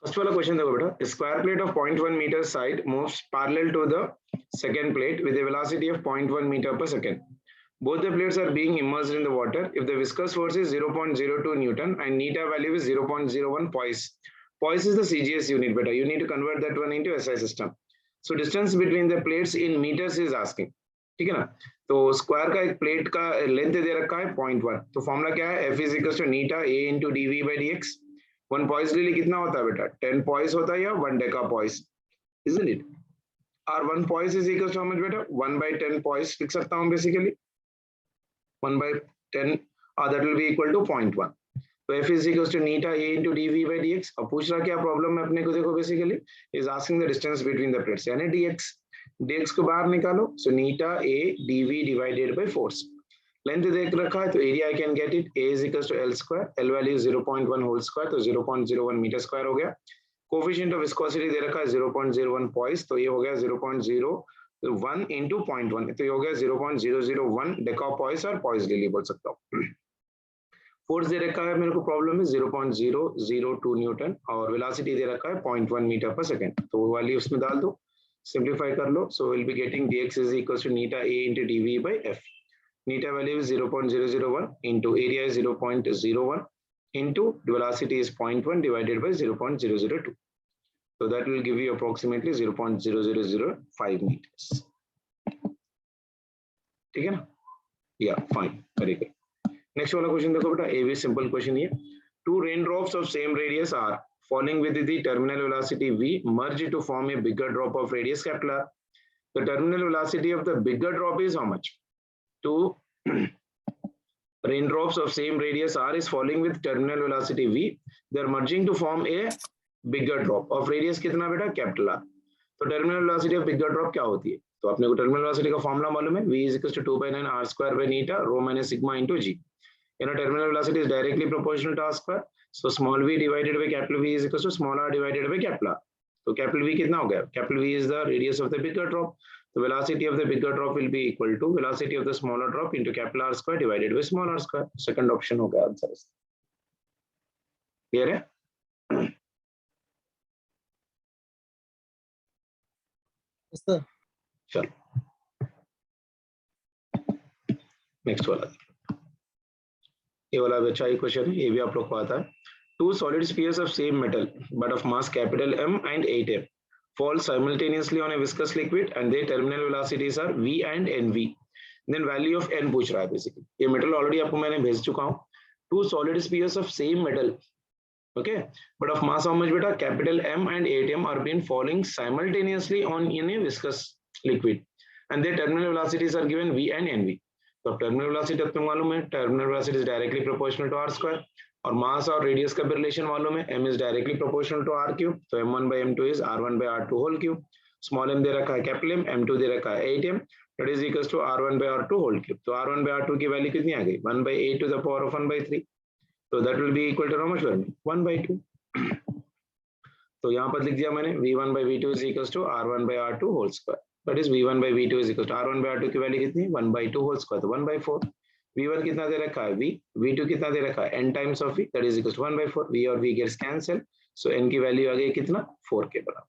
First वाला question देखो बेटा, square plate of 0.1 metre side moves parallel to the second plate with a velocity of 0.1 meter per second. Both the plates are being immersed in the water. If the viscous force is 0.02 Newton and neta value is 0.01 poise. Poise is the CGS unit, beta. You need to convert that one into SI system. So distance between the plates in meters is asking. ठीक है ना? तो square का एक plate का length दे रखा है 0.1. तो फॉर्मूला क्या है? F is equals to neta A into dV by dx. 1 poise ले लिए कितना होता है बेटा? 10 poise होता है या 1 deca poise, isn't it? Our 1 poise is equals to how much better? 1 by 10 poise लिख सकता हूँ basically. 1 by 10, that will be equal to 0.1. So F is equals to neta A into dV by dx. अब पूछ रहा क्या problem है अपने को, देखो basically is asking the distance between the plates, यानी dx. dx को बाहर निकालो, so neta A dV divided by force. Length देख रखा है तो area I can get it, A is equals to L square, L value 0.1 whole square, तो 0.01 metre square हो गया. कोफिशिएंट ऑफ विस्कोसिटी दे रखा है 0.01 पॉइस, तो ये हो गया 0.01 into 0.1, तो ये हो गया 0.001 डेकापॉइस और पॉइस डेली बोल सकता हूँ. फोर्स दे रखा है मेरे को प्रॉब्लम में 0.002 न्यूटन और वेलोसिटी दे रखा है 0.1 मीटर पर सेकंड, तो वो वाली उसमें डाल दो, सिंप्लीफाई कर लो. So will be getting dx is equals to neta A into dV by f. Neta value is 0.001 into area is 0.01 into velocity is 0.1 divided by 0.002. So that will give you approximately 0.0005 meters. ठीक है ना? Yeah, fine, very good. Next वाला question देखो बेटा, ये भी simple question ही है. Two raindrops of same radius are falling with the terminal velocity v merge to form a bigger drop of radius capital R. The terminal velocity of the bigger drop is how much? Two raindrops of same radius r is falling with terminal velocity v. They are merging to form a bigger drop of radius कितना बेटा? Capital R. तो terminal velocity of bigger drop क्या होती है? तो अपने को terminal velocity का फॉर्मूला मालूम है, v is equals to 2 by 9 r square by neta rho minus sigma into g. You know terminal velocity is directly proportional to r square. So small v divided by capital V is equals to small r divided by capital R. तो capital V कितना हो गया? Capital V is the radius of the bigger drop. The velocity of the bigger drop will be equal to velocity of the smaller drop into capital R square divided by small r square. Second option हो गया answer. Clear है? Yes, sir. चलो next वाला, ये वाला भी अच्छा ही question है, ये भी आप लोग को आता है. Two solid spheres of same metal but of mass capital M and 8m fall simultaneously on a viscous liquid and their terminal velocities are v and nv. Then value of n पूछ रहा है basically. ये metal already आपको मैंने भेज चुका हूँ. Two solid spheres of same metal, okay, but of mass how much beta? Capital M and 8m are being falling simultaneously on in a viscous liquid and their terminal velocities are given v and nv. तो terminal velocity आपको मालूम है, terminal velocity is directly proportional to r square और मास और radius का भी relation मालूम है, m is directly proportional to r cube, तो m1 by m2 is r1 by r2 whole cube. Small m दे रखा है कैपिटल m, m2 दे रखा है 8m, that is equals to r1 by r2 whole cube. तो r1 by r2 की value कितनी आ गई? 1 by 8 to the power of 1 by 3. तो that will be equal to how much? 1 by 2. तो यहाँ पर लिख दिया मैंने v1 by v2 is equals to r1 by r2 whole square. That is v1 by v2 is equals to r1 by r2 की value कितनी? 1 by 2 whole square, तो 1 by 4. v1 कितना दे रखा है? v. v2 कितना दे रखा है? n times of v, that is equals to 1 by 4. v और v gets cancel, so n की वैल्यू आ गई कितना? 4 के बराबर.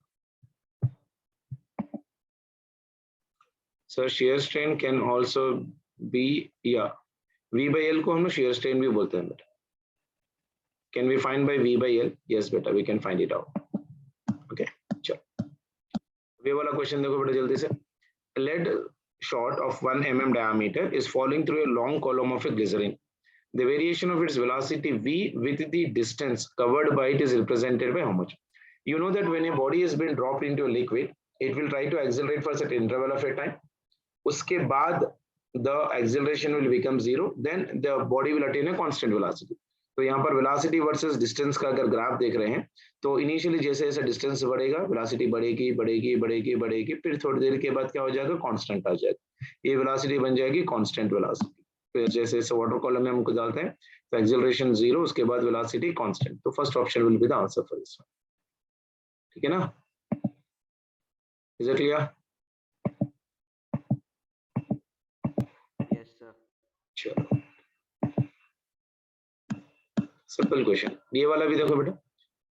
So shear strain can also be, yeah, v by l को हम लोग shear strain भी बोलते हैं बेटा. Can we find by v by l? Yes बेटा, we can find it out. Okay, चलो ये वाला क्वेश्चन देखो बेटा जल्दी से. Lead shot of 1 mm diameter is falling through a long column of a glycerine. The variation of its velocity v with the distance covered by it is represented by how much? You know that when a body has been dropped into a liquid, it will try to accelerate for a certain interval of a time. उसके बाद the acceleration will become zero, then the body will attain a constant velocity. तो यहाँ पर velocity versus distance का अगर graph देख रहे हैं तो इनिशियली जैसे जैसे डिस्टेंस बढ़ेगा वेलोसिटी बढ़ेगी बढ़ेगी बढ़ेगी बढ़ेगी, फिर थोड़ी देर के बाद क्या हो जाएगा? कांस्टेंट आ जाएगा. ये वेलोसिटी बन जाएगी कांस्टेंट वेलोसिटी. फिर जैसे जैसे वाटर कॉलम में हमको डालते हैं तो एक्सेलरेशन जीरो, उसके बाद वेलोसिटी कांस्टेंट. तो first option will be the answer for this one. ठीक है ना? Is it clear? Yes sir. चलो सिंपल क्वेश्चन. ये वाला भी देखो बेटा,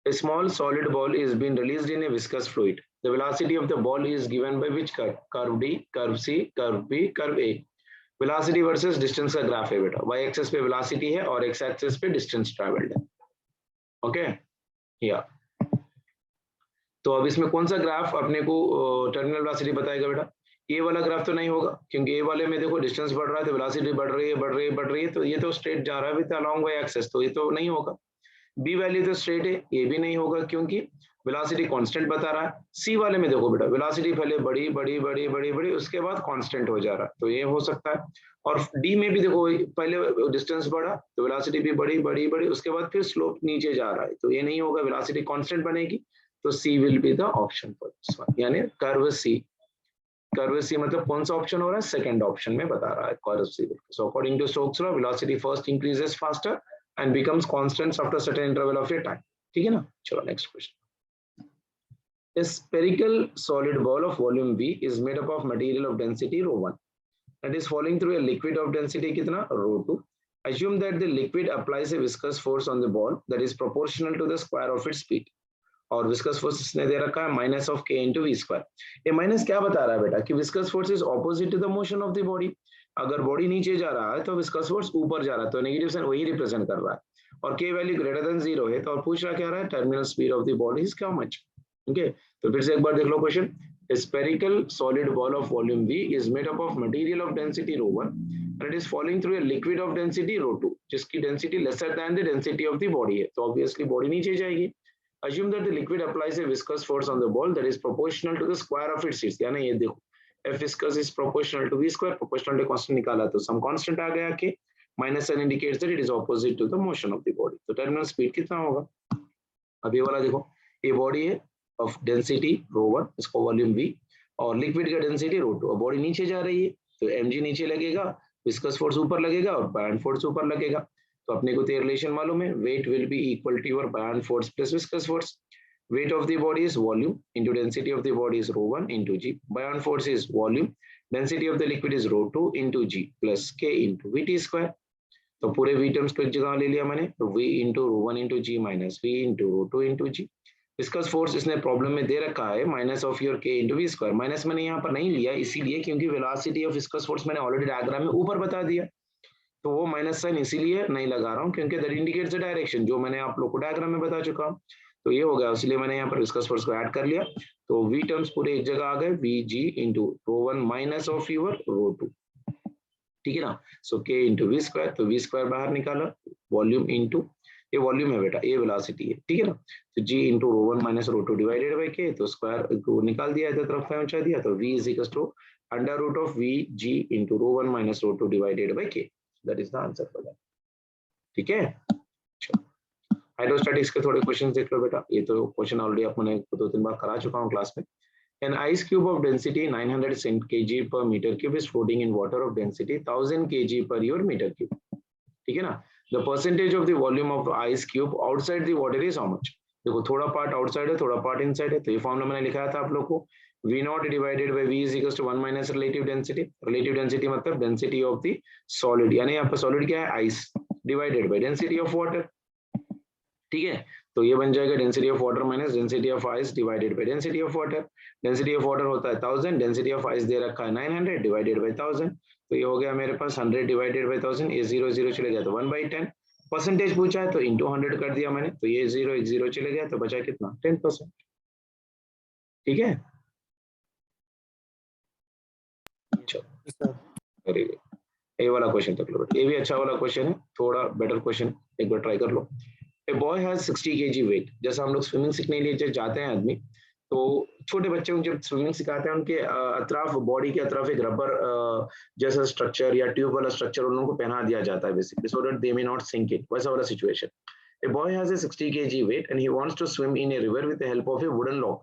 A small solid ball is being released in a viscous fluid. The velocity of the ball is given by which curve? Curve D, curve C, curve B, curve A. Velocity versus distance का graph है बेटा, y axis पे velocity है और x axis पे distance travelled है. Okay या तो अब इसमें कौन सा ग्राफ अपने को टर्मिनल वेलोसिटी बताएगा बेटा? ये वाला ग्राफ तो नहीं होगा, क्योंकि ये वाले में देखो डिस्टेंस बढ़ रहा है तो वेलोसिटी बढ़ रही है, बढ़ रही है, बढ़ रही है, तो ये तो स्ट्रेट जा रहा है विद अलोंग y एक्सिस, तो ये तो नहीं होगा. बी वैल्यू तो स्ट्रेट है, ये भी नहीं होगा क्योंकि वेलोसिटी कांस्टेंट बता रहा है. सी वाले में देखो बेटा वेलोसिटी पहले बड़ी बड़ी बड़ी बड़ी बड़ी उसके बाद कांस्टेंट हो जा रहा है, तो ये हो सकता है. और डी में भी देखो पहले डिस्टेंस बढ़ा तो वेलोसिटी भी बड़ी बड़ी बड़ी उसके बाद फिर स्लोप नीचे जा रहा है, तो ये नहीं होगा, वेलोसिटी कांस्टेंट बनेगी. तो C will be the option for this one, यानी कर्व सी. कर्व सी मतलब कौन सा ऑप्शन हो रहा है? सेकंड ऑप्शन में बता रहा है curve C. So according to Stokes law velocity first increases faster and becomes constants after certain interval of your time. ठीक है ना? चलो next question. A spherical solid ball of volume V is made up of material of density ρ1 that is falling through a liquid of density कितना? ρ2. Assume that the liquid applies a viscous force on the ball that is proportional to the square of its speed. और viscous force इसने दे रखा है minus of K into V square. ये minus क्या बता रहा है बेटा? कि viscous force is opposite to the motion of the body. अगर बॉडी नीचे जा रहा है तो विस्कस फोर्स ऊपर जा रहा है, तो नेगेटिव साइन वही रिप्रेजेंट कर रहा है. और के वैल्यू ग्रेटर देन 0 है, तो और पूछ रहा क्या रहा है? Terminal speed of the body is how much. Okay, तो फिर से एक बार देख लो question. A spherical solid ball of volume V is made up of material of density ρ1 and it is falling through a liquid of density ρ2 जिसकी density lesser than the density of the body है, तो obviously body नीचे जाएगी. Assume that the liquid applies a viscous force on the ball that is proportional to the square of its sheets. यानी ये देखो F viscous is proportional to V square, proportional to constant निकाला तो some constant आ गया कि minus sign indicates that it is opposite to the motion of the body. तो terminal speed कितना होगा? अब ये वाला देखो, ये बॉडी है of density ρ1, इसको वॉल्यूम V, और लिक्विड का डेंसिटी ρ2. और बॉडी नीचे जा रही है तो mg नीचे लगेगा, विस्कस फोर्स ऊपर लगेगा और बायन फोर्स ऊपर लगेगा. तो अपने को तो रिलेशन मालूम है, weight will be equal to your buoyant force plus viscous force. Weight of the body is volume into density of the body is ρ1 into g. Buoyant force is volume. Density of the liquid is ρ2 into g plus k into vt square. तो पूरे v terms को एक जगह ले लिया मैंने, तो v into ρ1 into g minus v into ρ2 into g. Viscous force इसने प्रॉब्लम में दे रखा है minus of your k into v square. Minus मैंने यहाँ पर नहीं लिया इसीलिए क्योंकि वेलोसिटी ऑफ विस्कस फोर्स मैंने ऑलरेडी डायग्राम में ऊपर बता दिया, तो वो माइनस साइन इसीलिए नहीं लगा रहा हूँ क्योंकि दैट इंडिकेट्स द डायरेक्शन जो मैंने आप लोग को डायग्राम में बता चुका हूँ. तो ये हो गया, इसलिए मैंने यहाँ पर विस्कस फोर्स को ऐड कर लिया. तो v टर्म्स पूरे एक जगह आ गए, vg into ρ1 minus of your ρ2. ठीक है ना? So k into v square, तो v स्क्वायर बाहर निकाला, वॉल्यूम इनटू ये वॉल्यूम है बेटा, ये वेलोसिटी है. ठीक है ना? तो g into ρ1 minus ρ2 divided by k, तो स्क्वायर को निकाल दिया, इधर तरफ पहुंचा दिया, तो v is equals to under root of vg into ρ1 minus ρ2 divided by k. That is the answer for that. ठीक है? हाइड्रोस्टैटिक्स के थोड़े क्वेश्चन देख लो बेटा. ये तो क्वेश्चन ऑलरेडी आपने 2-3 बार करा चुका हूं क्लास में. An ice cube of density 900 kg per meter cube is floating in water of density 1000 kg per your meter cube. ठीक है ना? The percentage of the volume of ice cube outside the water is how much? देखो थोड़ा part outside है, थोड़ा part inside है, तो ये फॉर्मूला मैंने लिखाया था आप लोग को, V naught divided by V is equals to 1 minus relative density. Relative density मतलब density of the solid, यानी यहाँ पर solid क्या है? ice divided by density of water. ठीक है? तो ये बन जाएगा density of water minus density of ice divided by density of water. Density of water होता है 1000, डेंसिटी ऑफ आइस दे रखा है 900 डिवाइडेड बाय 1000. तो ये हो गया मेरे पास 100 डिवाइडेड बाय 1000, ये 0 0 चले गया तो 1/10. परसेंटेज पूछा है तो इंटू 100 कर दिया मैंने, तो ये 0 1 0 चले गया तो बचा कितना? 10%. ठीक है? Very good. ये वाला क्वेश्चन तक लो, ये भी अच्छा वाला क्वेश्चन है, थोड़ा बेटर क्वेश्चन, एक बार ट्राई कर लो. A boy has 60 kg weight. जैसा हम लोग स्विमिंग सीखने के लिए जाते हैं आदमी, तो छोटे बच्चे को जब स्विमिंग सिखाते हैं उनके अतराफ, बॉडी के अतराफ एक रबर जैसा स्ट्रक्चर या ट्यूब वाला स्ट्रक्चर उन को पहना दिया जाता है basically, so that they may not sink it. वैसा वाला situation. A boy has a 60 kg weight and he wants to swim in a river with the help of a wooden log.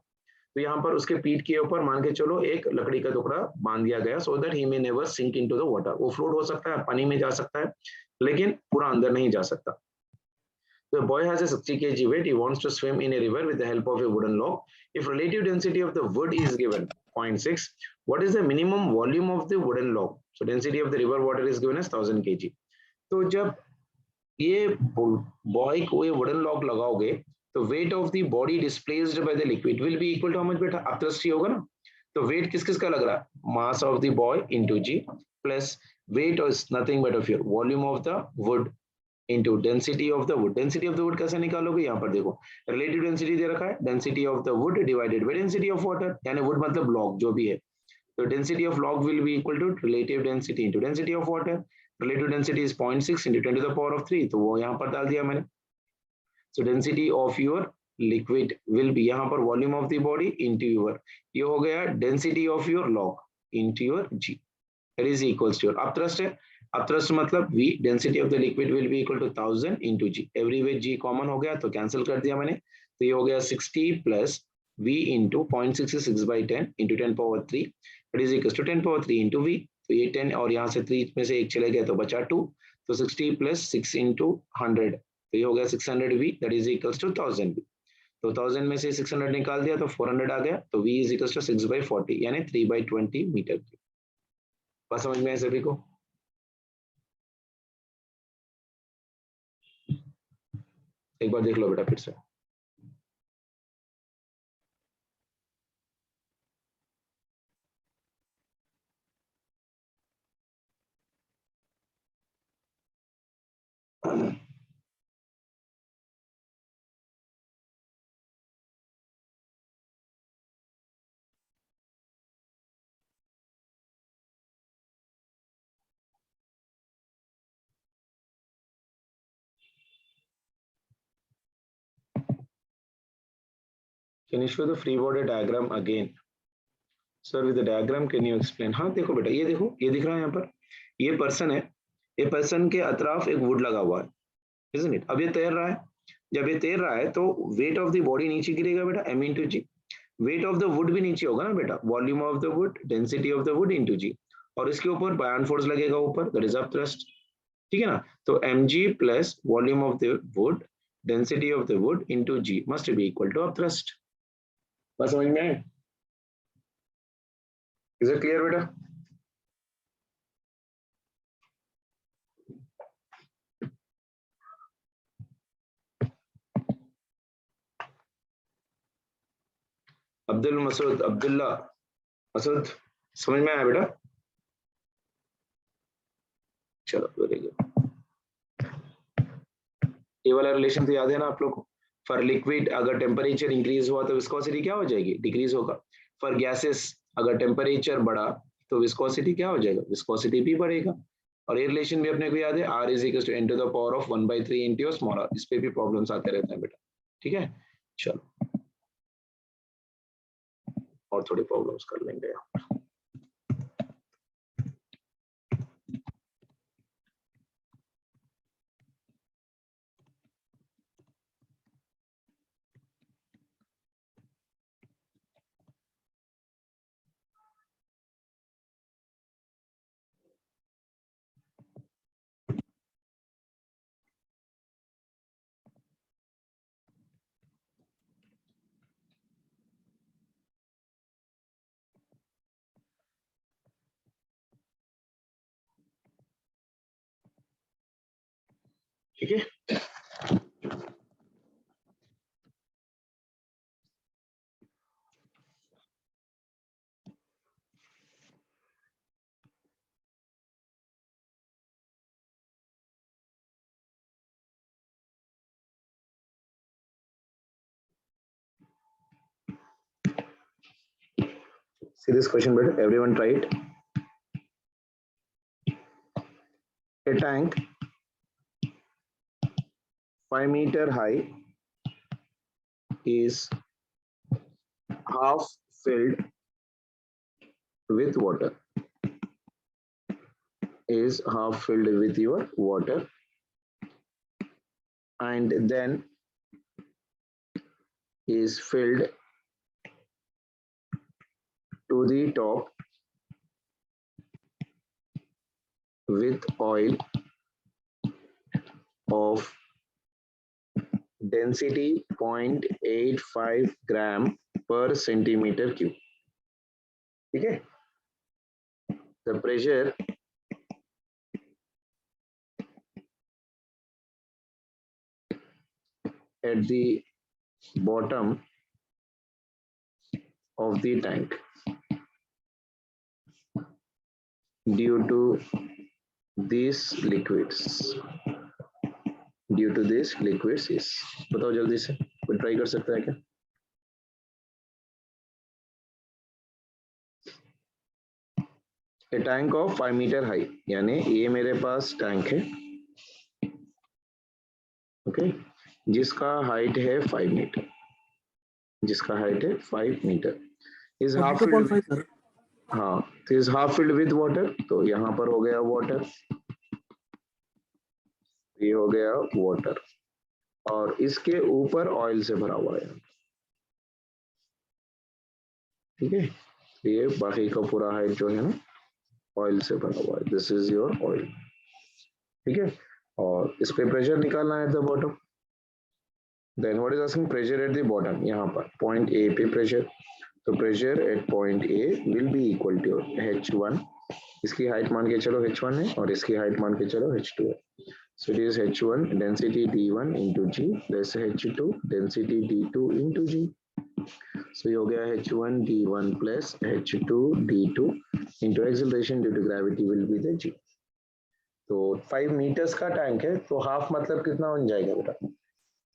तो यहाँ पर उसके पीठ के ऊपर मान के चलो एक लकड़ी का टुकड़ा बांध दिया गया, so that he may never sink into the water. वो फ्लोट हो सकता है, पानी में जा सकता है, लेकिन पूरा अंदर नहीं जा सकता. The boy has a 60 kg weight. He wants to swim in a river with the help of a wooden log. If relative density of the wood is given 0.6, what is the minimum volume of the wooden log? So density of the river water is given as 1000 kg. तो जब ये boy को ये wooden log लगाओगे तो weight of the body displaced by the liquid will be equal to how much बेटा, upthrust ही होगा ना। तो वेट किस किस का लग रहा है, mass of the boy into G plus weight is nothing but of your volume of the wood into density of the wood। density of the wood कैसे निकालोगे, यहाँ पर देखो relative density दे रखा है, density of the wood divided by density of water, यानी wood मतलब log जो भी है, तो density of log will be equal to relative density into density of water। relative density is 0.6 into 10 to the power of 3, तो वो यहाँ पर डाल दिया मैंने। so density of your liquid will be यहाँ पर volume of the body into your, ये हो गया density of your log into your g, that is equals to your upthrust है। अपथ्रस्ट मतलब V, density of the liquid will be equal to 1000 into G, everywhere G common हो गया तो cancel कर दिया मैंने, तो ये हो गया 60 plus V into 0.66 by 10 into 10 power 3 that is equal to 10 power 3 into V। तो ये 10 और यहाँ से 3 में से एक चले गया तो बचा 2, तो 60 प्लस 6 इंटू 100, तो ये हो गया 600 V that is equal to 1000 V। तो 1000 में से 600 निकाल दिया तो 400 आ गया, तो V इज इक्वल टू 6/40 यानी 3/20 मीटर क्यूब। बात समझ में आया सभी को? एक बार देख लो बेटा फिर से। Can you show the free body diagram again? Sir, with the diagram can you explain? हाँ देखो बेटा, ये देखो, ये दिख रहा है यहाँ पर, ये पर्सन है, ये पर्सन के अतराफ एक वुड लगा हुआ है, isn't it? अब ये तैर रहा है, जब ये तैर रहा है तो वेट ऑफ द बॉडी नीचे गिरेगा बेटा, m into G, weight of the wood भी नीचे होगा ना बेटा, volume of the wood density of the wood into G, और इसके ऊपर बायन फोर्स लगेगा ऊपर, दैट इज अपथ्रस्ट, ठीक है ना। तो mg plus volume of the wood density of the wood into G must be equal to upthrust. बस समझ में आए? इज इट क्लियर बेटा? अब्दुल मसूद, अब्दुल्ला मसूद, समझ में आया बेटा? चलो वेरी गुड। ये वाला रिलेशन तो याद है ना आप लोग को? फॉर लिक्विड अगर टेम्परेचर इंक्रीज हुआ तो विस्कोसिटी क्या हो जाएगी, डिक्रीज होगा। फॉर गैसेस अगर टेम्परेचर बढ़ा तो विस्कोसिटी क्या हो जाएगा, विस्कोसिटी भी बढ़ेगा। और ये रिलेशन भी अपने को याद है, R is equal to n to the power of 1/3 into small r। इस पे भी प्रॉब्लम्स आते रहते हैं बेटा, ठीक है। चलो और थोड़ी प्रॉब्लम्स कर लेंगे। ठीक है, see this question better, everyone try it। A tank 5-meter high is half filled with water, is half filled with your water, and then is filled to the top with oil of density 0.85 gram per centimeter cube, ठीक है। The pressure at the bottom of the tank due to these liquids is, बताओ जल्दी से, कोई try कर सकता है क्या? A tank of 5 metre high, यानी ये मेरे पास टैंक है, ओके, जिसका हाइट है 5 मीटर, जिसका हाइट है 5 metre, is half filled, 2.5 sir. हाँ, तो is half filled with water, तो यहाँ पर हो गया वाटर, ये हो गया वाटर, और इसके ऊपर ऑयल से भरा हुआ है, ठीक है, ये बाकी का पूरा हाइट जो है ना ऑयल से भरा हुआ है, दिस इज योर ऑयल, ठीक है, और इस पे प्रेशर निकालना है at the bottom, then what is asking pressure at the bottom, यहाँ पर पॉइंट ए पे प्रेशर, तो pressure at point A will be equal to H1, इसकी हाइट मान के चलो H1 है और इसकी हाइट मान के चलो H2 है, so it is H1 density D1 into G plus H2 density D2 into G, so ये हो गया H1 D1 plus H2 D2 into acceleration due to gravity will be the G, तो 5 metres का tank है, तो half मतलब कितना बन जाएगा बेटा,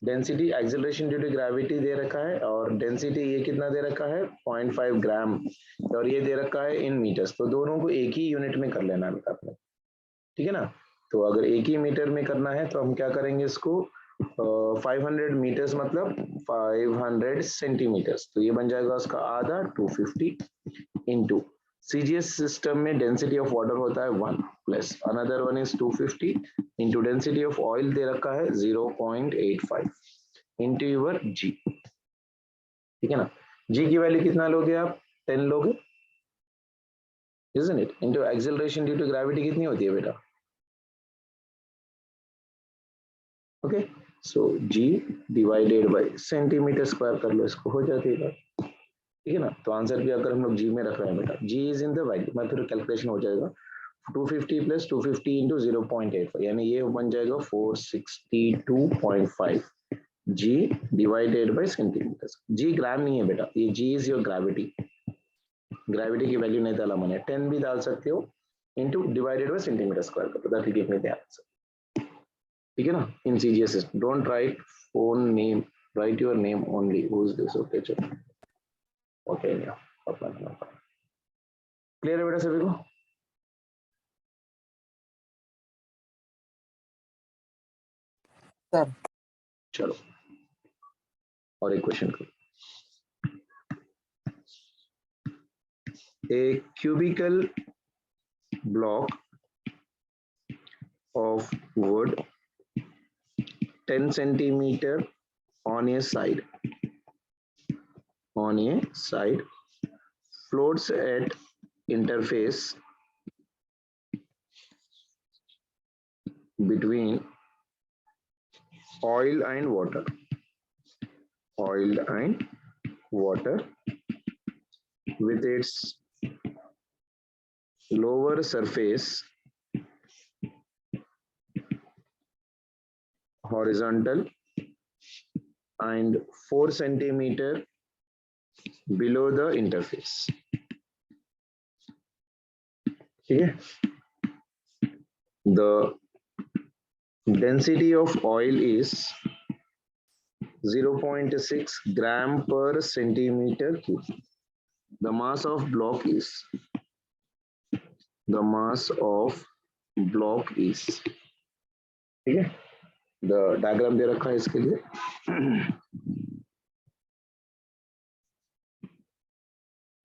density acceleration due to gravity दे रखा है और डेंसिटी ये कितना दे रखा है 0.5 ग्राम, और ये दे रखा है इन मीटर्स, तो दोनों को एक ही यूनिट में कर लेना है बेटा आपने, ठीक है ना, तो अगर एक ही मीटर में करना है तो हम क्या करेंगे इसको 500 मीटर्स मतलब 500 सेंटीमीटर्स, तो ये बन जाएगा उसका आधा 250 इंटू CGS सिस्टम में डेंसिटी ऑफ वाटर होता है 1 plus another one is 250 into density of oil दे रखा है 0.85 इंटू यूर G, ठीक है ना, G की वैल्यू कितना लोगे आप 10 लोगे, isn't it, into acceleration due to gravity कितनी होती है बेटा, okay, so G divided by centimetre square कर लो, इसको हो जाती है, ठीक है ना, तो आंसर भी अगर हम लोग G में रख रहे हैं बेटा, G is in the value, मैं फिर कैलकुलेशन हो जाएगा 250 प्लस 250 इंटू 0.85, यानी ये बन जाएगा 462.5 G divided by centimetre, G gram नहीं है बेटा, ये G is your gravity, gravity की वैल्यू नहीं डाला मैंने, 10 भी डाल सकते हो into divided by centimetre square कर, that will give me the answer, ठीक है ना, in CGS don't write phone name, right your name only, who is this, okay चलो, ओके अपना क्लियर है बेटा सभी को, सर चलो और एक क्वेश्चन करो, a cubical block of wood 10 centimeter on a side floats at interface between oil and water with its lower surface horizontal and 4 centimeter below the interface, ठीक है, the density of oil is 0.6 gram per centimeter cube, the mass of block is ठीक है, the diagram दे रखा है इसके लिए,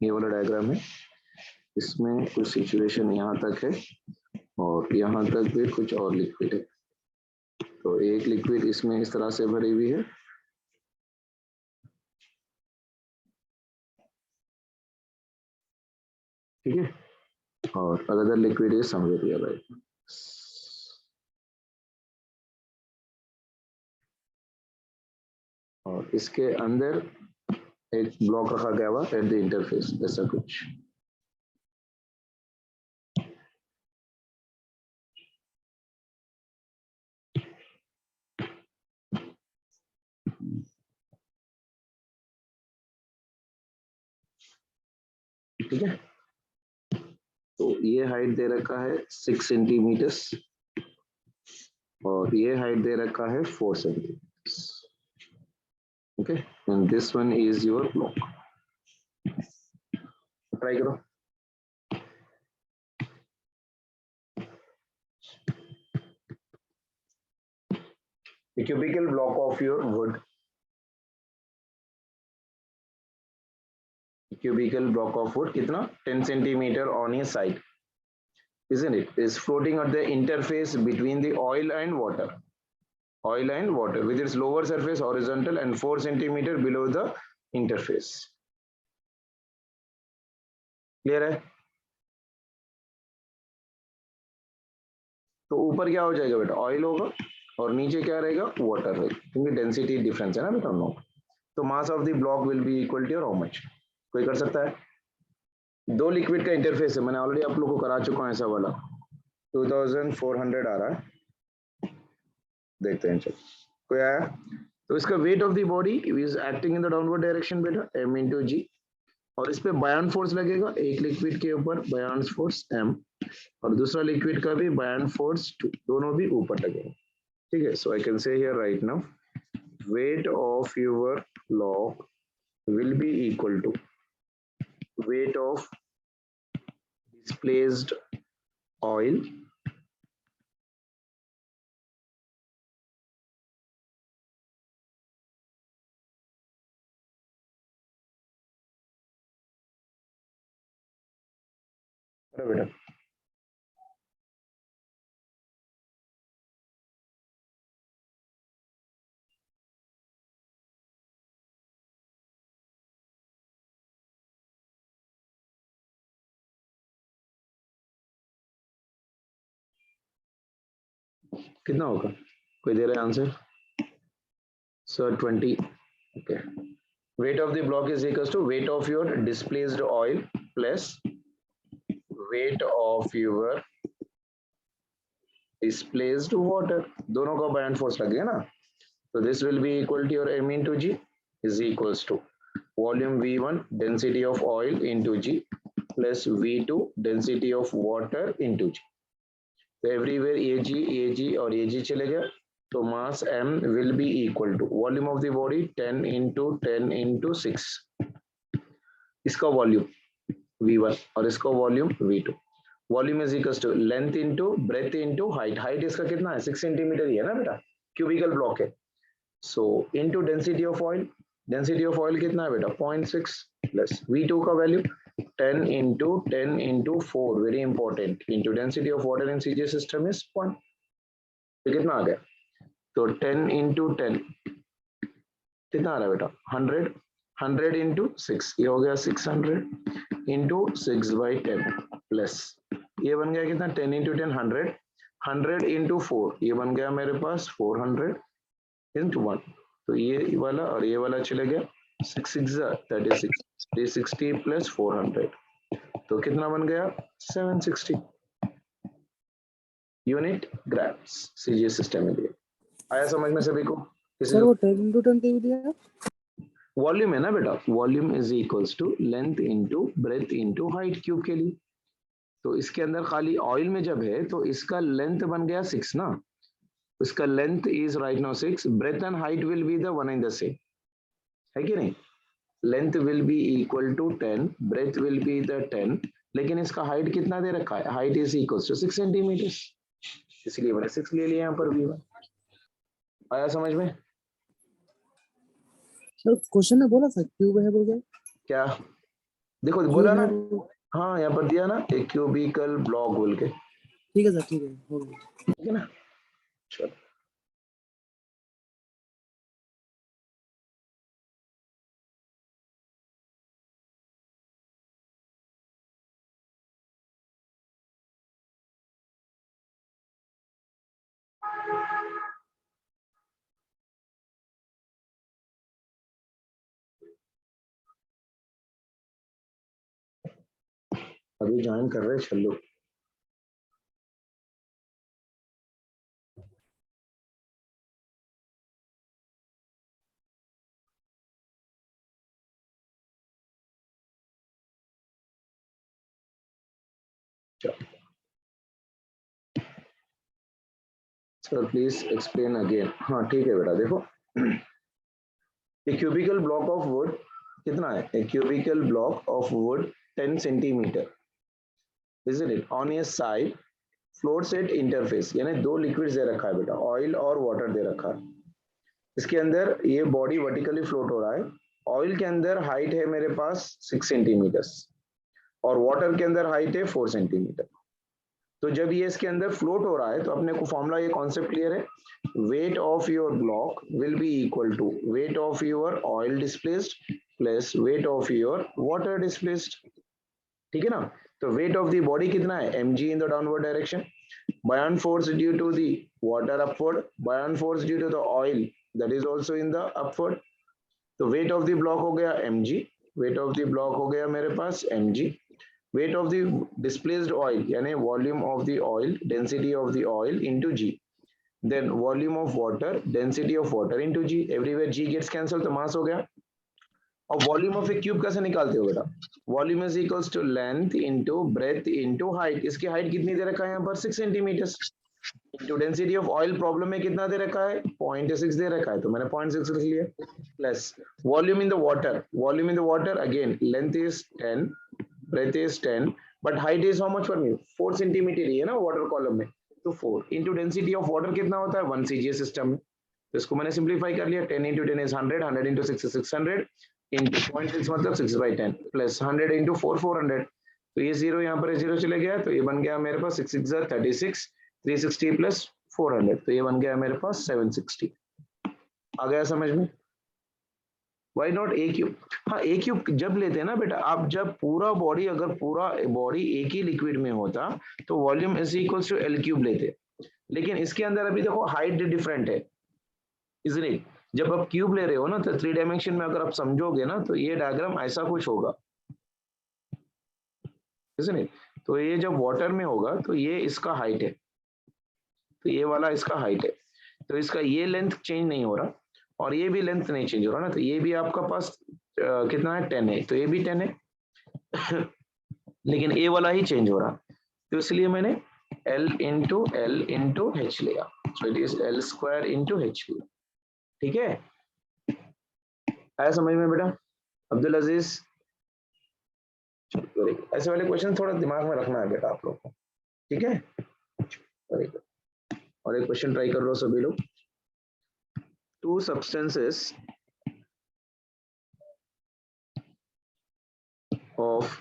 ये वाला डायग्राम है, इसमें कुछ सिचुएशन यहाँ तक है और यहाँ तक भी कुछ और लिक्विड है, तो एक लिक्विड इसमें इस तरह से भरी हुई है, ठीक है, और other liquid is somewhere here, right, और इसके अंदर एक ब्लॉक रखा गया हुआ एट द इंटरफेस, ऐसा कुछ, ठीक है, तो ये हाइट दे रखा है 6 सेंटीमीटर्स और ये हाइट दे रखा है 4 centimetres. Okay, and this one is your block. Try करो. A cubical block of your wood. Cubical block of wood कितना 10 centimeter on a side, isn't it? Is floating at the interface between the oil and water. Oil and water with its lower surface horizontal and 4 centimeter below the interface. Clear है? तो ऊपर क्या हो जाएगा बेटा, oil होगा और नीचे क्या रहेगा, वाटर रहेगा, क्योंकि डेंसिटी डिफरेंस है ना बेटा. नो, तो mass of the block will be equal to how much. कोई कर सकता है? दो लिक्विड का इंटरफेस है, मैंने ऑलरेडी आप लोगों को करा चुका हूं ऐसा वाला. 2400 आ रहा है, देखते हैं. चलो, कोई आया? तो इसका wait of the body is acting in the downward direction बेटा, m इंटू जी, और इस पे बायन फोर्स लगेगा, एक लिक्विड के ऊपर बायन फोर्स m और दूसरा लिक्विड का भी बायन फोर्स 2, दोनों भी ऊपर लगेगा. ठीक है, so I can say here right now weight of your block will be equal to weight of displaced oil बेटा. कितना होगा, कोई दे रहा है answer? Sir 20. Okay, weight of the block is equals to weight of your displaced oil plus weight of your displaced water, दोनों का Bayern force लगेगा ना. तो this will be equal to your m into g is equals to volume v1 density of oil into g plus v2 density of water into g. तो everywhere ag और ag चले गया, तो मास m will be equal to volume of the body 10 into 6, इसका volume v1 और इसका volume v2. Volume is equal to length into breadth into height. Height इसका कितना है, 6 सेंटीमीटर ही है ना बेटा, क्यूबिकल ब्लॉक है. So into density of oil, density of oil कितना है बेटा 0.6 प्लस v2 का value 10 into 4, very important, into density of water in CG system is 1. तो कितना आ गया, तो 10 into 10 कितना आ रहा है बेटा 100, 100 into 6 ये हो गया 600 into 6/10 प्लस ये बन गया कितना 10 into 10 100, 100 into 4 ये बन गया मेरे पास 400 into 1. तो ये वाला और ये वाला चले गया 6 6 36, 360 plus 400, तो कितना बन गया 760 यूनिट ग्राम्स सीजीएस सिस्टम में दिया. आया समझ में सभी को? सर वो 10 into 10 दे दिया. वॉल्यूम है ना बेटा, volume is equals to length into breadth into height cube के लिए. तो इसके अंदर खाली ऑयल में जब है तो इसका लेंथ बन गया 6 ना, इसका length is right now 6, breadth and height will be the one and the same, है कि नहीं. Length will be equal to 10, breadth will be the 10, लेकिन इसका हाइट कितना दे रखा है, height is equals to 6 centimetre, इसलिए मैंने 6 ले लिया यहाँ पर भी. आया समझ में? सर क्वेश्चन में बोला था क्यूब है बोल के. क्या देखो बोला ना, हाँ यहाँ पर दिया ना एक क्यूबिकल ब्लॉक बोल के. ठीक है सर, ठीक है, हो गया. ठीक है ना, चलो. अभी ज्वाइन कर रहे छल्लू. Sir please explain again. हाँ ठीक है बेटा, देखो a cubical block of wood कितना है? a cubical block of wood 10 centimeter, isn't it? On a side floats at interface, यानी दो लिक्विड्स दे रखा है बेटा, ऑयल और वाटर दे रखा है। इसके अंदर ये बॉडी वर्टिकली फ्लोट हो रहा है। ऑयल के अंदर हाइट है मेरे पास 6 सेंटीमीटर और वाटर के अंदर हाइट है 4 सेंटीमीटर। तो जब ये इसके अंदर फ्लोट हो रहा है तो अपने को फॉर्मूला, ये कॉन्सेप्ट क्लियर है, weight of your block will be equal to weight of your oil displaced plus weight of your water displaced, ठीक है ना। तो weight of the body कितना है? mg in the downward direction, buoyant force due to the water upward, buoyant force due to the oil that is also in the upward। तो weight of the block हो गया mg, weight of the block हो गया मेरे पास mg, weight of the displaced oil यानी volume of the oil, density of the oil into g, then volume of water, density of water into g, everywhere g gets cancelled तो mass हो गया। और volume of A cube कैसे निकालते हो बेटा? Volume is equals to length into breadth into height. इसकी height कितनी दे रखा है यहाँ पर? 6 centimetre. Into density of oil problem में कितना दे रखा है? 0.6 दे रखा है, तो मैंने 0.6 लिख लिया। Plus volume in the water, volume in the water again length is 10, breadth is 10, but height is how much for me? 4 centimetre ही है ना वाटर कॉलम में, तो 4 इंटू डेंसिटी ऑफ वाटर कितना होता है? 1 cgs सिस्टम में। तो इसको मैंने सिंप्लीफाई कर लिया, 10 into 10 is 100, 100 into 6 is 600, into 0.6 मतलब 6/10 प्लस 100 इंटू 4 400। तो ये जीरो यहाँ पर जीरो चले गया, तो ये बन गया मेरे पास 6 6 36, 360 प्लस 400, तो ये बन गया मेरे पास 760। आ गया समझ में? Why not a cube? हाँ ए क्यूब जब लेते हैं ना बेटा आप, जब पूरा बॉडी, अगर पूरा बॉडी एक ही लिक्विड में होता तो volume is equals to L cube लेते, लेकिन इसके अंदर अभी देखो हाइट डिफरेंट है, इसलिए जब आप क्यूब ले रहे हो ना तो 3 डायमेंशन में अगर आप समझोगे ना तो ये डायग्राम ऐसा कुछ होगा, इसलिए तो ये जब वाटर में होगा तो ये इसका हाइट है, तो ये वाला इसका हाइट है, तो इसका ये लेंथ चेंज नहीं हो रहा और ये भी लेंथ नहीं चेंज हो रहा ना, तो ये भी आपका पास कितना है? 10 है, तो ये भी 10 है लेकिन ए वाला ही चेंज हो रहा, तो इसलिए मैंने L इंटू H लिया, so it is L square into H लिया। ठीक है, आया समझ में बेटा? अब्दुल अजीज, वेरी गुड। ऐसे वाले क्वेश्चन थोड़ा दिमाग में रखना है बेटा आप लोग को, ठीक है? Very good. और एक क्वेश्चन ट्राई कर लो सभी लोग। Two substances of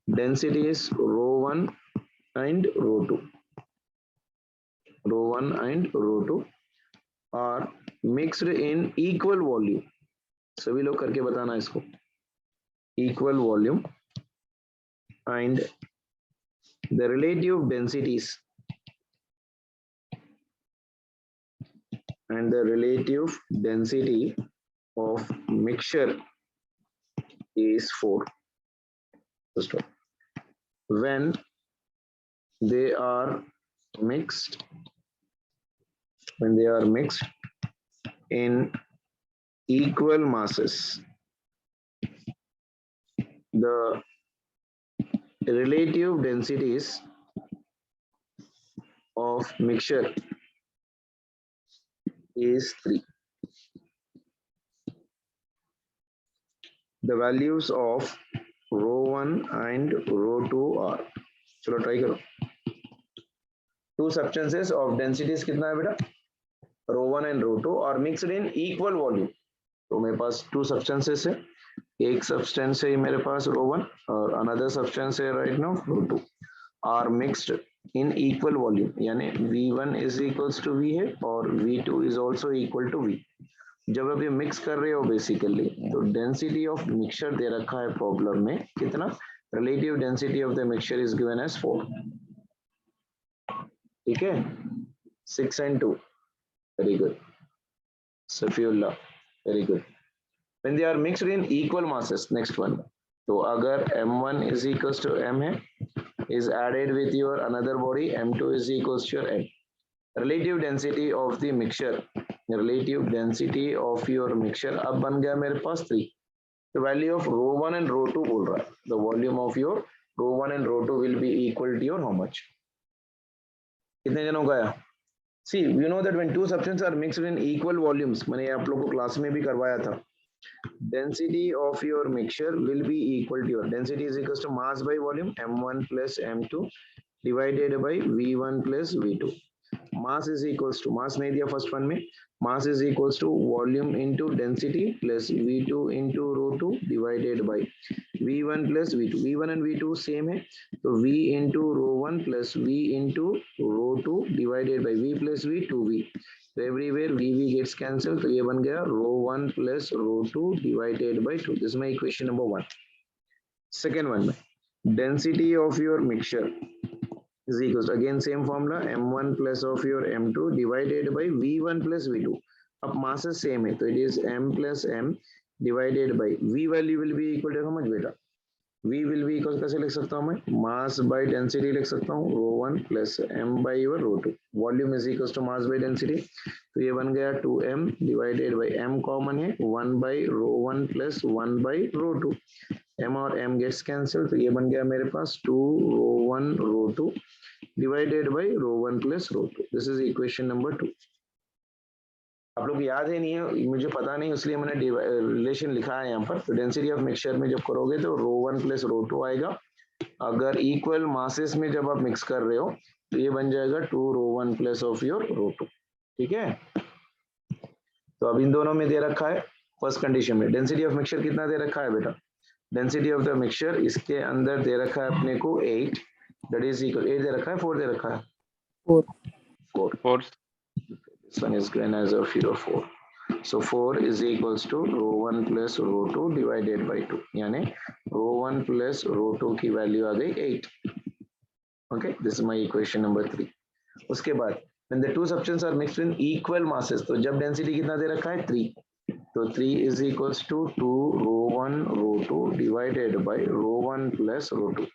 densities ρ1 and ρ2, ρ1 and ρ2 are mixed in equal volume। सभी लोग करके बताना इसको, equal volume and the relative densities and the relative density of mixture is 4. When they are mixed, in equal masses, the relative densities of mixture is 3. The values of ρ1 and ρ2 are, चलो try करो। Two substances of densities कितना है बेटा? ρ1 and ρ2 are mixed in equal volume। तो मेरे पास two substances है, एक substance है मेरे पास ρ1 और another substance है right now ρ2, are mixed in equal volume, यानी V1 is equals to V है और V2 is also equal to V। जब आप ये मिक्स कर रहे हो बेसिकली तो डेंसिटी ऑफ मिक्सचर दे रखा है प्रॉब्लम में कितना? Relative density of the mixture is given as 4। ठीक है, 6 and 2, very good Safiullah, very good. When they are mixed in equal masses, next one, तो अगर m1 is equals to m है, is added with your another body m2 is equals to your m, relative density of the mixture, relative density of your mixture अब बन गया मेरे पास 3, तो value of rho 1 and rho 2 बोल रहा है, the volume of your rho 1 and rho 2 will be equal to your how much. कितने जनों का आया? See you know that when two substances are mixed in equal volumes, मैंने आप लोगों को क्लास में भी करवाया था, density of your mixture will be equal to your density is equals to mass by volume m1 plus m2 divided by v1 plus v2। mass is equals to, mass नहीं दिया फर्स्ट वन में, mass is equals to volume into density plus v2 into rho 2 divided by v1 plus v2। v1 and v2 same है, तो v into rho 1 plus v into rho 2 divided by v plus v 2v। तो everywhere v gets cancelled, तो ये बन गया rho 1 plus rho 2 divided by 2। This my equation number 1। Second one में density of your mixture is equals to, again same formula, m1 plus of your m2 divided by v1 plus v2। अब masses same है, तो it is m plus m divided by v value will be equal to how much बेटा? v will be equal, कैसे लिख सकता हूँ मैं? mass by density लिख सकता हूँ, rho 1 plus m by your rho 2। volume is equals to mass by density, तो ये बन गया 2m divided by m common है, 1 by rho 1 plus 1 by rho 2। m और m gets cancelled, तो ये बन गया मेरे पास 2 rho 1 rho 2 divided by rho 1 plus rho 2। this is equation number 2। आप लोग याद है नहीं है, मुझे पता नहीं, इसलिए मैंने रिलेशन लिखा है यहाँ पर। तो डेंसिटी ऑफ मिक्सचर में जब करोगे तो रो 1 प्लस रो 2 आएगा। अगर इक्वल मासेस में जब आप मिक्स कर रहे हो तो ये बन जाएगा 2 रो 1 प्लस ऑफ योर रो 2। ठीक है, तो अब इन दोनों में दे रखा है फर्स्ट कंडीशन में डेंसिटी ऑफ मिक्सचर कितना दे रखा है बेटा? डेंसिटी ऑफ द मिक्सचर इसके अंदर दे रखा है अपने को 8, दैट इज इक्वल 8 दे रखा है, 4 दे रखा है, 4। This one is given as a figure 4. So 4 is equals to rho 1 plus rho 2 divided by 2, यानी rho 1 plus rho 2 की वैल्यू आ गई 8। Okay, this is my equation number 3। उसके बाद when the two substances are mixed in equal masses, तो जब density कितना दे रखा है 3, तो 3 is equals to 2 rho 1 rho 2 divided by rho 1 plus rho 2।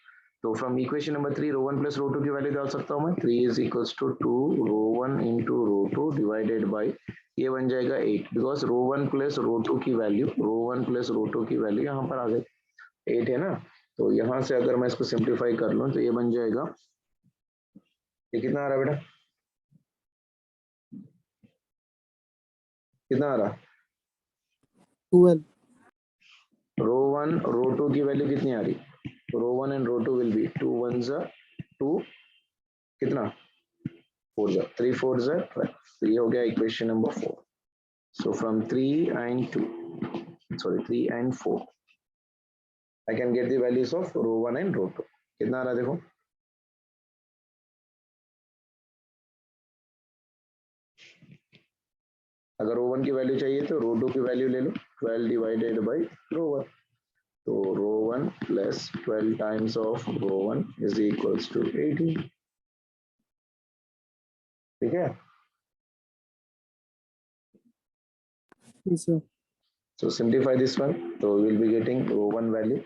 तो from equation number 3 rho 1 plus rho 2 की वैल्यू डाल सकता हूँ मैं, 3 is equals to 2 rho 1 into rho 2 divided by, ये बन जाएगा 8, बिकॉज रो 1 प्लस रो 2 की वैल्यू, रो 1 प्लस रो 2 की वैल्यू यहाँ पर आ गई 8 है ना। तो यहाँ से अगर मैं इसको सिंप्लीफाई कर लूँ तो ये बन जाएगा, ये कितना आ रहा है बेटा? कितना आ रहा? 12। रो 1 रो 2 की वैल्यू कितनी आ रही? रो 1 एंड रो 2 विल बी 2 1 जा 2, कितना 4 जा 3 4 जा 12। तो ये हो गया equation number 4। So from 3 and 2, sorry 3 and 4 I can get the values of rho 1 and rho 2। कितना आ रहा देखो, अगर रो 1 की वैल्यू चाहिए तो रो 2 की वैल्यू ले लो, 12 डिवाइडेड बाई रो 1। तो rho 1 plus 12 times of rho 1 is equals to 18। ठीक है, Yes, sir. so simplify this one, so we will be getting row 1 value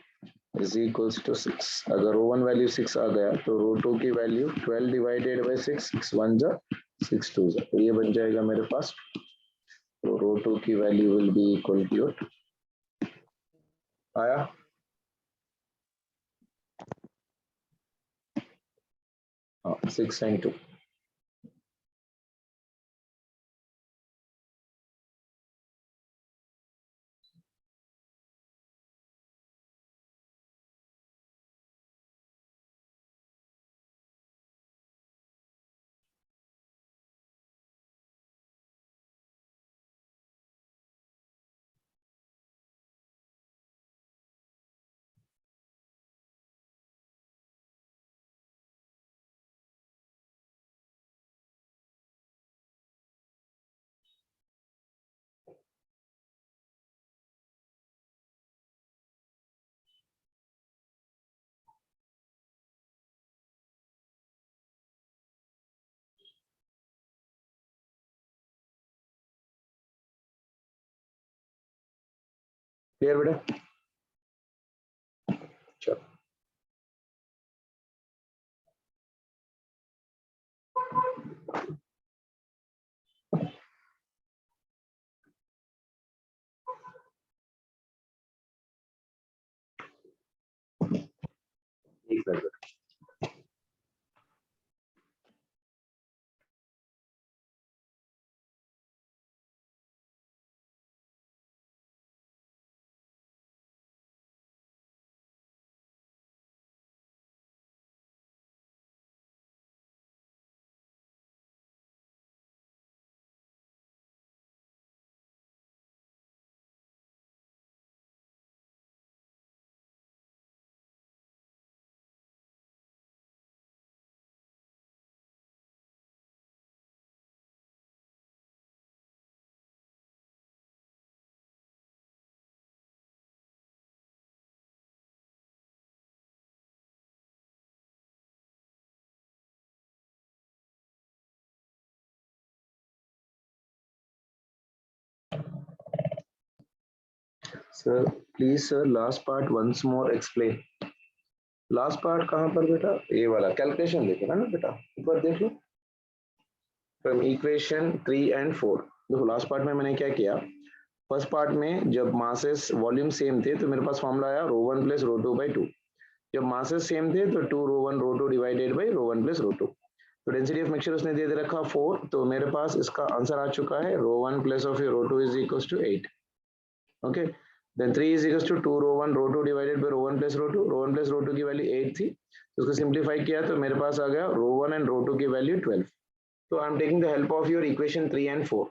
is equals to 6। अगर रो 1 वैल्यू 6 आ गया तो रो 2 की value 12 divided by 6, 6 1 जा 6 2 जा, तो ये बन जाएगा मेरे पास, तो रो 2 की value will be equal to, आया? हाँ 6 and 2। क्लियर बेटा? चलो minute. Sir please sir last part once more explain. Last part कहाँ पर बेटा? ये वाला कैलकुलेशन देखो ना बेटा, एक बार देख लो। फ्रॉम इक्वेशन 3 and 4 देखो लास्ट पार्ट में मैंने क्या किया। फर्स्ट पार्ट में जब मासेस वॉल्यूम सेम थे तो मेरे पास फॉर्मूला आया rho one plus rho two by two. जब मासेस सेम थे तो two rho one rho two divided by rho one plus rho two. तो डेंसिटी ऑफ मिक्सचर उसने दे रखा 4, तो मेरे पास इसका आंसर आ चुका है rho one plus of rho two is equal to 8। Okay, then 3 is equals to 2 rho 1 rho 2 divided by rho 1 plus rho 2। Rho 1 plus rho 2 की वैल्यू 8 थी, तो उसको सिंपलीफाई किया तो मेरे पास आ गया रो 1 एंड रो 2 की वैल्यू 12। तो I am taking the help of your equation 3 and 4।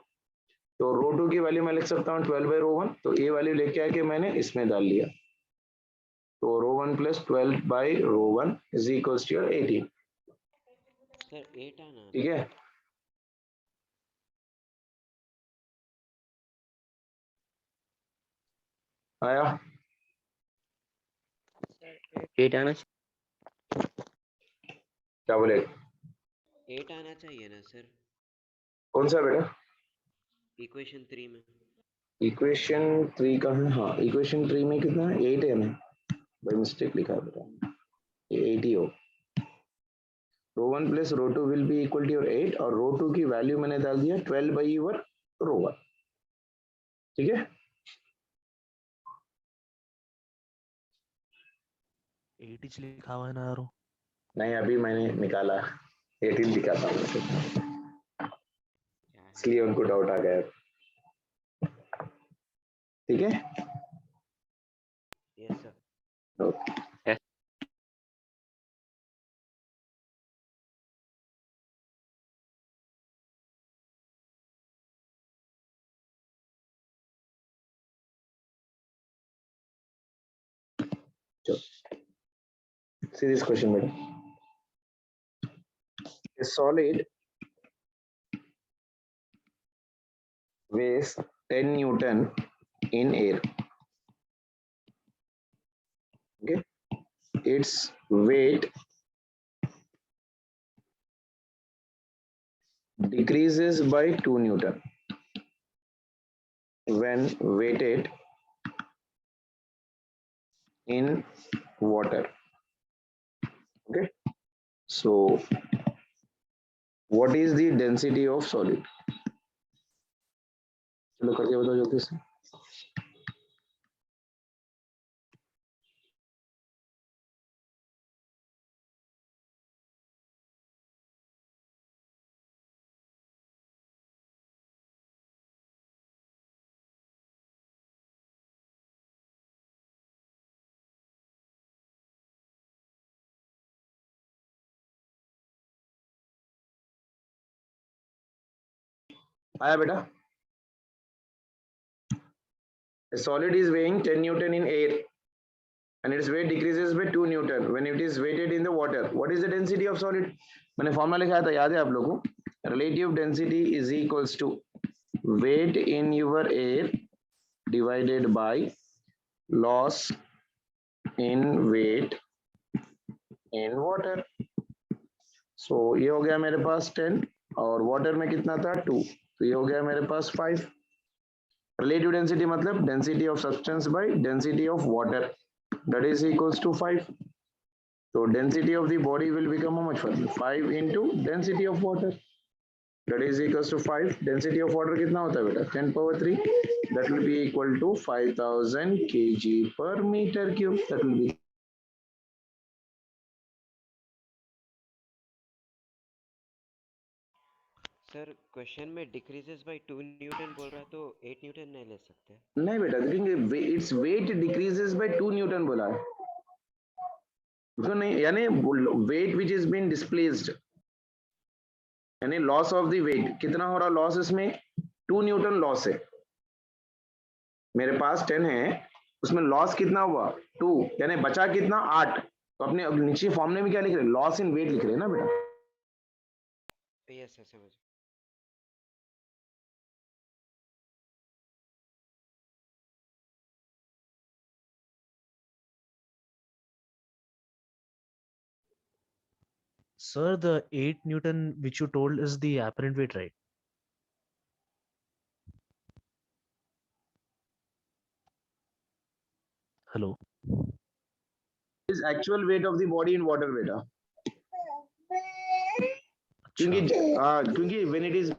तो रो 2 की वैल्यू मैं लिख सकता हूँ 12 बाई रो 1, तो ये वैल्यू लेके आके मैंने इसमें डाल लिया। तो rho 1 plus 12 by rho 1 is equals to your 18। Sir 8 आना। ठीक है, आया? 8 आना, क्या बोले? 8 आना चाहिए ना सर कौन सा बेटा? इक्वेशन 3 में। इक्वेशन 3 का है, हाँ इक्वेशन 3 में कितना है? 8 है ना, बाई मिस्टेक लिखा है बेटा, ये 8 ही हो। Rho 1 plus rho 2 will be equal to your 8 और रो 2 की वैल्यू मैंने डाल दिया 12 बाई योर रो 1। ठीक है, 8 लिखा हुआ है ना यारो। नहीं अभी मैंने निकाला 18 लिखा था, इसलिए उनको डाउट आ गया। ठीक है, yes sir. Okay. See this question, madam. A solid weighs 10 Newton in air. Okay, its weight decreases by 2 Newton when weighted in water. Okay, so what is the density of solid? चलो करके बताओ जल्दी से। आया बेटा? A solid is weighing 10 Newton in air and its weight decreases by 2 Newton when it is weighted in the water. What is the density of solid? मैंने formula लिखा था, याद है आप लोगों को? Relative density is equals to weight in your air divided by loss in weight in water. So ये हो गया मेरे पास 10 और वाटर में कितना था 2, तो ये हो गया मेरे पास 5। Relative density मतलब density of substance by density of water, that is equals to 5. So density of the body will become how much? 5 into density of water, that is equals to 5. Density of water कितना होता है बेटा? 10 power 3, that will be equal to 5000 kg per meter cube. That will be sir question में decreases by 2 Newton बोल रहा है तो 8 Newton नहीं ले सकते? नहीं बेटा, देखेंगे its weight decreases by 2 newton बोला है, तो नहीं, यानी weight which is been displaced, यानी लॉस ऑफ द वेट कितना हो रहा, लॉस इसमें 2 न्यूटन लॉस है। मेरे पास 10 है, उसमें लॉस कितना हुआ 2, यानी बचा कितना 8। तो अपने अब नीचे फॉर्मूले में क्या लिख रहे हैं, लॉस इन वेट लिख रहे हैं ना बेटा। यस सर समझ। Sir, the 8 Newton which you told is the apparent weight, right? Hello. Is actual wait of the body in water बेटा, क्योंकि अच्छा, क्योंकि व्हेन इट इज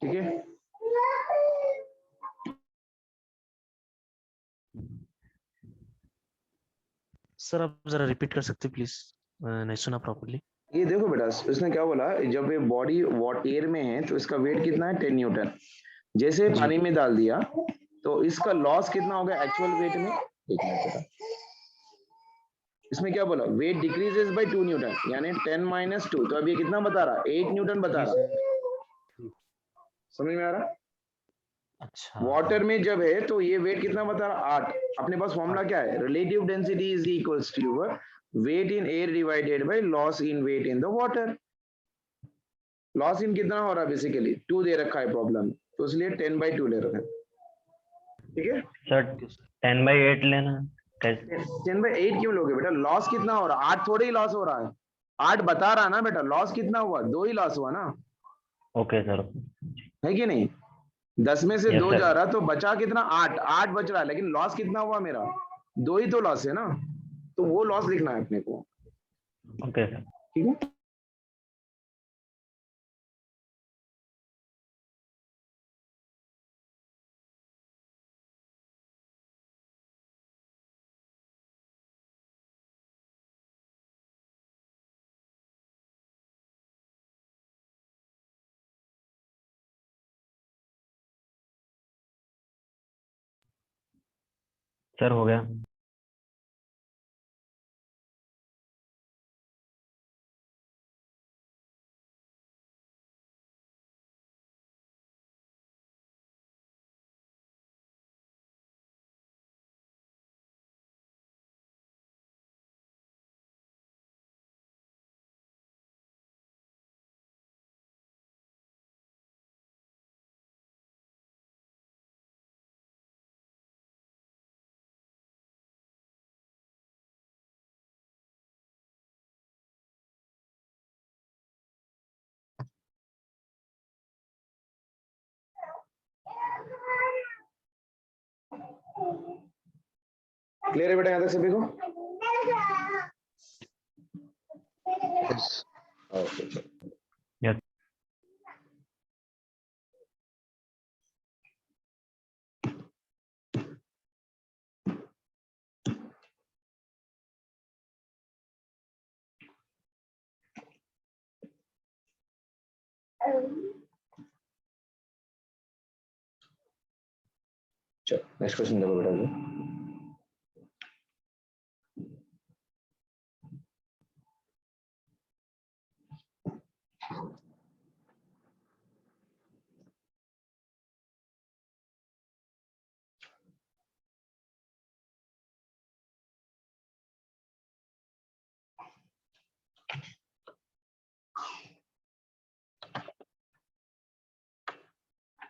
ठीक है। सर आप जरा रिपीट कर सकते प्लीज, नहीं सुना प्रॉपर्ली। ये देखो बेटा, इसने क्या बोला, जब ये बॉडी वॉट एयर में है तो इसका वेट कितना है 10 न्यूटन, जैसे जी। पानी में डाल दिया तो इसका लॉस कितना हो गया एक्चुअल वेट में। एक मिनट बेटा, इसमें क्या बोला, वेट डिक्रीजेस बाय 2 न्यूटन, यानी 10 माइनस 2, तो अब ये कितना बता रहा, 8 न्यूटन बता जी रहा। सर। समझ में आ रहा, अच्छा, वाटर में जब है तो ये वेट कितना बता रहा 8। अपने पास फॉर्मूला क्या है, relative density is equals to weight in air divided by loss in weight in the water. Loss in कितना हो रहा है, बेसिकली 2 दे रखा है प्रॉब्लम, तो इसलिए 10/2 ले रखा है, ठीक है। Sir okay sir. 10/8 लेना कैसे? 10/8 क्यों लोगे बेटा, लॉस कितना हो रहा है, 8 थोड़े ही लॉस हो रहा है, 8 बता रहा ना बेटा, लॉस कितना हुआ 2 ही लॉस हुआ ना, ओके सर। है कि नहीं। 10 में से यस 2 सर। जा रहा तो बचा कितना 8, 8 बच रहा है, लेकिन लॉस कितना हुआ मेरा 2 ही तो लॉस है ना, तो वो लॉस लिखना है अपने को, ओके सर। ठीक है। सर हो गया। क्लियर है बेटा यहाँ तक सभी को। ओके चलो। यस। चलो नेक्स्ट क्वेश्चन देखो बेटा जी।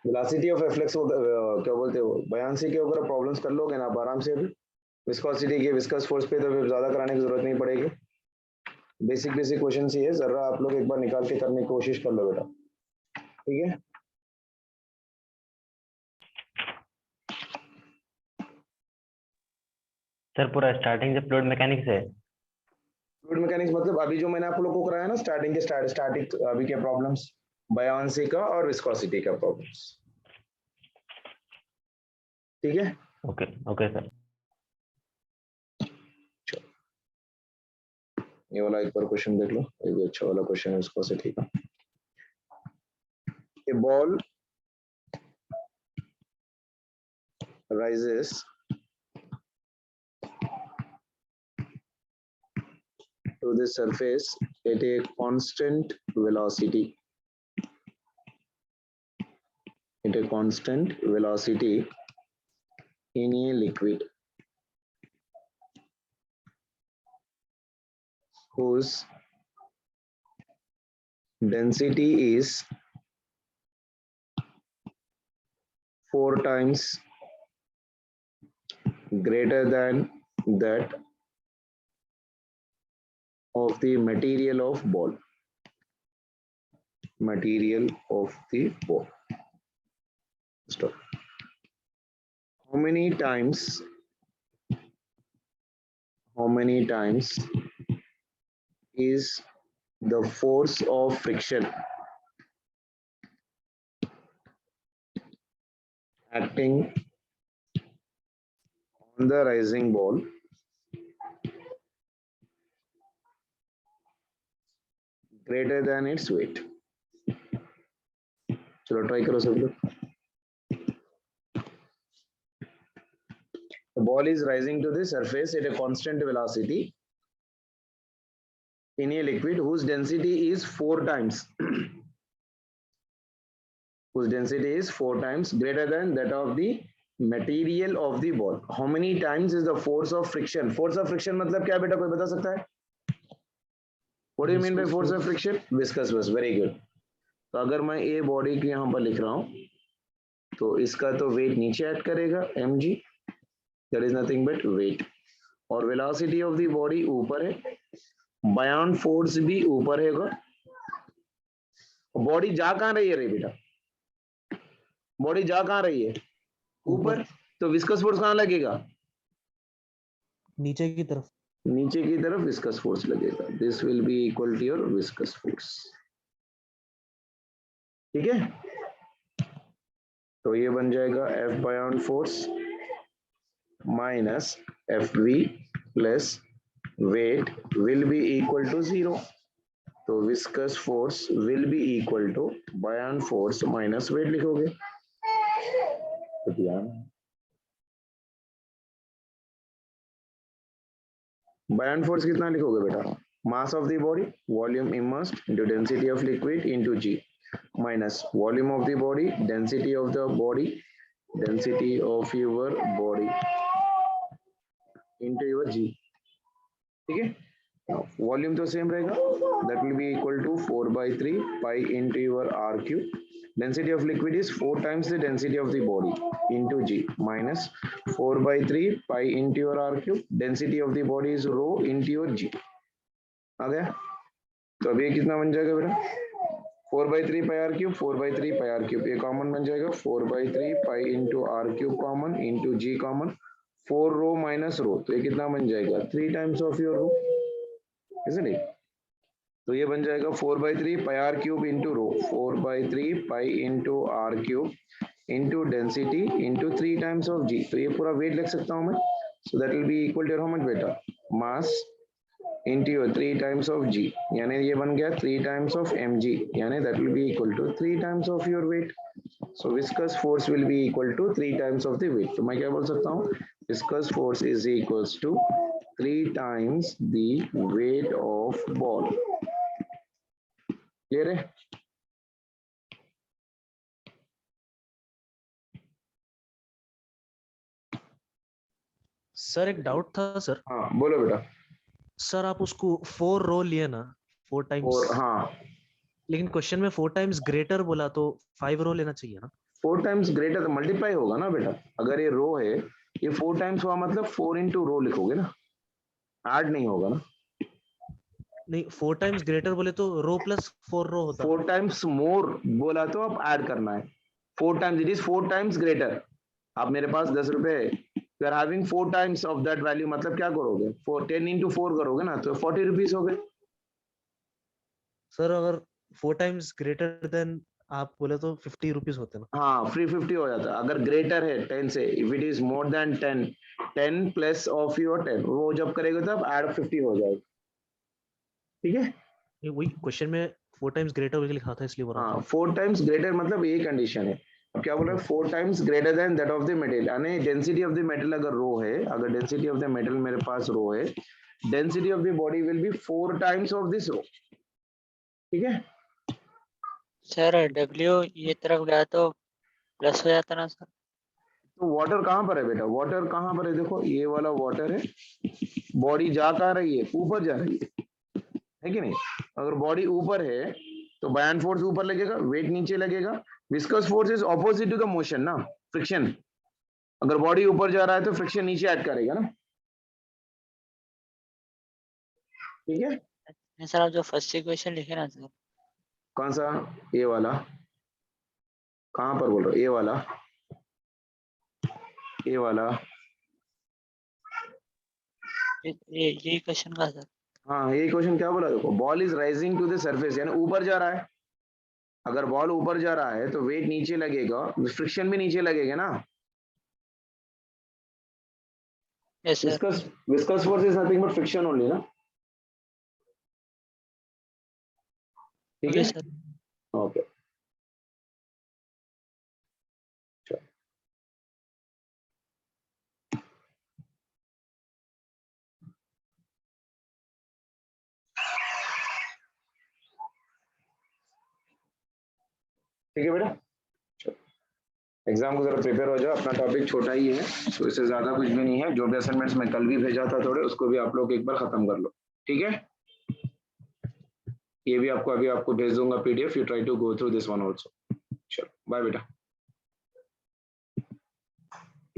वेलोसिटी ऑफ रिफ्लेक्स क्या बोलते हो, बयानसी के ऊपर प्रॉब्लम्स कर लोगे ना आप आराम से। अभी विस्कोसिटी के विस्कस फोर्स पे तो फिर ज्यादा कराने की जरूरत नहीं पड़ेगी, बेसिक बेसिक क्वेश्चन ही है, जरा आप लोग एक बार निकाल के करने की कोशिश कर लो बेटा, ठीक है। सर पूरा स्टार्टिंग से फ्लूइड मैकेनिक्स है। फ्लूइड मैकेनिक्स मतलब अभी जो मैंने आप लोग को कराया ना स्टार्टिंग के स्टैटिक अभी के प्रॉब्लम्स, बायोंसी का और विस्कोसिटी का प्रॉब्लम्स, ठीक है। Okay okay sir. ये वाला एक बार क्वेश्चन देख लो, ये भी अच्छा वाला क्वेश्चन है विस्कोसिटी का। A ball rises to the surface at a constant velocity. At a constant velocity in a liquid whose density is 4 times greater than that of the material of ball. Material of the ball. Stop. How many times is the force of friction acting on the rising ball greater than its weight? चलो try करो सब लोग। The ball is rising to the surface at a constant velocity in a liquid whose density is 4 times greater than that of the material of the ball. How many times is the force of friction? Force of friction मतलब क्या बेटा, कोई बता सकता है? What do you mean by Viscous force of force. friction? Viscous force. Very good. तो अगर मैं ए बॉडी की यहाँ पर लिख रहा हूँ तो इसका तो वेट नीचे ऐड करेगा mg, that is nothing but weight, और वेलोसिटी ऑफ द बॉडी ऊपर है, बायोन फोर्स भी ऊपर है। बॉडी जा कहाँ रही है रे बेटा? बॉडी जा कहाँ रही है? ऊपर। तो विस्कस फोर्स कहाँ लगेगा? नीचे की तरफ। नीचे की तरफ विस्कस फोर्स लगेगा। This will be equal to your viscous force, ठीक है। तो ये बन जाएगा F buoyant force minus FV plus weight will be equal to 0। तो viscous force will be equal to buoyant force minus weight लिखोगे। तो बायोन फोर्स कितना लिखोगे बेटा? Mass of the body, volume immersed into density of liquid into g minus volume of the body, density of the body, density of your body into your g, ठीक है। Volume तो same रहेगा, that will be equal to 4/3 pi into your r cube. Density of liquid is 4 times the density of the body into g minus 4/3 pi into your r cube. Density of the body is rho into your g। आ गया? तो अभी कितना बन जाएगा बेटा? 4/3 pi r cube, 4/3 pi r cube, ये common बन जाएगा। 4/3 pi into r cube common into g common, 4 rho minus rho, तो ये कितना बन जाएगा? 3 times of your rho, isn't it? तो ये बन जाएगा 4/3 pi r cube into row, 4/3 pi into r cube into density into 3 times of g। तो ये पूरा वेट लिख सकता हूँ मैं। So that will be equal to how much बेटा? Mass into your 3 times of g, यानी ये बन गया 3 times of mg, यानी that will be equal to 3 times of your weight। So viscous force will be equal to 3 times of the weight। तो मैं क्या बोल सकता हूँ? Viscous force is equals to 3 times the weight of ball। Clear है? Sir एक doubt था sir. हाँ बोलो बेटा। सर आप उसको 4 रो लिए ना, 4 टाइम्स, और हाँ, लेकिन क्वेश्चन में 4 टाइम्स ग्रेटर बोला, तो 5 रो लेना चाहिए ना? 4 टाइम्स ग्रेटर मल्टीप्लाई होगा ना बेटा। अगर ये रो है, ये 4 टाइम्स हुआ मतलब 4 into रो लिखोगे ना, ऐड नहीं होगा ना। नहीं, 4 टाइम्स ग्रेटर बोले तो रो प्लस 4 रो होता। 4 टाइम्स मोर बोला तो आप ऐड करना है। 4 times, it is 4 times greater. आप मेरे पास 10 रुपए you are having 4 times of that value, मतलब क्या करोगे 10 into 4 करोगे ना, तो 40 रुपीज हो गए। सर अगर 4 टाइम्स ग्रेटर देन आप बोले तो 50 रुपीज होते ना। हाँ, फ्री 50 हो जाता है अगर ग्रेटर है 10 से। If it is more than 10, 10 plus of your 10, वो जब करेगा तब ऐड 50 हो जाएगा। ठीक है, ये वही क्वेश्चन में 4 टाइम्स ग्रेटर करके लिखा था इसलिए बोल रहा हाँ 4 टाइम्स ग्रेटर मतलब ये कंडीशन है। अब क्या बोल रहा है, 4 times greater than that of the metal, यानी डेंसिटी ऑफ द मेटल अगर रो है, अगर डेंसिटी ऑफ द मेटल मेरे पास रो है, density of the body will be 4 times of this rho. ठीक है, सर डब्ल्यू ये तरफ गया तो प्लस हो जाता ना सर। तो वाटर कहाँ पर है बेटा, वाटर कहाँ पर है, देखो ये वाला वाटर है, बॉडी जा कहाँ रही है, ऊपर जा रही है कि नहीं। अगर बॉडी ऊपर है तो बायन फोर्स ऊपर लगेगा, वेट नीचे लगेगा। Viscous force is opposite to the motion ना, फ्रिक्शन। अगर बॉडी ऊपर जा रहा है तो फ्रिक्शन नीचे ऐड करेगा ना। ठीक है, नहीं सर, आप जो फर्स्ट इक्वेशन लिखे ना सर, कौन सा, ये वाला, कहाँ पर बोल रहे हो, ये वाला, ये वाला, ये क्वेश्चन का सर। हाँ ये क्वेश्चन क्या बोला, देखो ball is rising to the surface, यानी ऊपर जा रहा है। अगर बॉल ऊपर जा रहा है तो वेट नीचे लगेगा, फ्रिक्शन भी नीचे लगेगा ना। Yes sir. Viscous force is nothing but friction only ना। ठीक है ओके सर। ओके, ठीक है बेटा, एग्जाम को जरा प्रिपेयर हो जाओ। अपना टॉपिक छोटा ही है तो इससे ज्यादा कुछ भी नहीं है। जो भी असाइनमेंट्स मैं कल भी भेजा था थोड़े, उसको भी आप लोग एक बार खत्म कर लो। ठीक है, ये भी आपको अभी आपको भेज दूंगा PDF, you try to go through this one also. चलो बाय बेटा।